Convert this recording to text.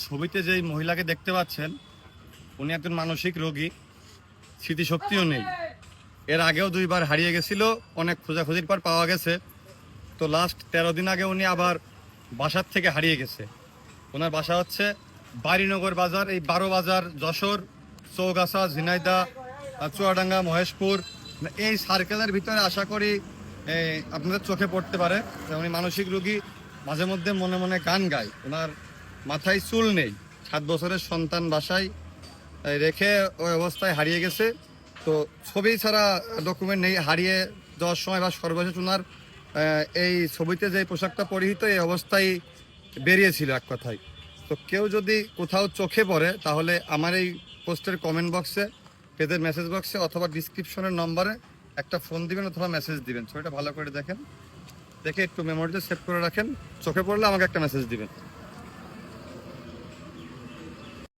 ছবিতে যেই মহিলাকে দেখতে পাচ্ছেন উনি একজন মানসিক রোগী, স্মৃতিশক্তিও নেই। এর আগেও 2বার হারিয়ে গেছিল, অনেক খোঁজাখুঁজির পর পাওয়া গেছে। তো লাস্ট 13 দিন আগে উনি আবার বাসার থেকে হারিয়ে গেছে। ওনার বাসা হচ্ছে বাড়িনগর বাজার, এই 12 বাজার, যশোর, চৌগাছা, ঝিনাইদহ, চুয়াডাঙ্গা, মহেশপুর, এই সার্কেলের ভিতরে আশা করি আপনাদের চোখে পড়তে পারে। উনি মানসিক রোগী, মাঝে মধ্যে মনে মনে গান গায়। ওনার মাথায় চুল নেই, 7 বছরের সন্তান বাসায় রেখে ওই অবস্থায় হারিয়ে গেছে। তো ছবি ছাড়া ডকুমেন্ট নেই। হারিয়ে যাওয়ার সময় বা সর্বশেষ ওনার এই ছবিতে যে পোশাকটা পরিহিত এই অবস্থায় বেরিয়েছিল এক কথায়। তো কেউ যদি কোথাও চোখে পড়ে তাহলে আমার এই পোস্টের কমেন্ট বক্সে, পেজের মেসেজ বক্সে অথবা ডিসক্রিপশনের নম্বরে একটা ফোন দিবেন অথবা মেসেজ দিবেন। ছবিটা ভালো করে দেখেন, দেখে একটু মেমোরিতে সেভ করে রাখেন। চোখে পড়লে আমাকে একটা মেসেজ দিবেন।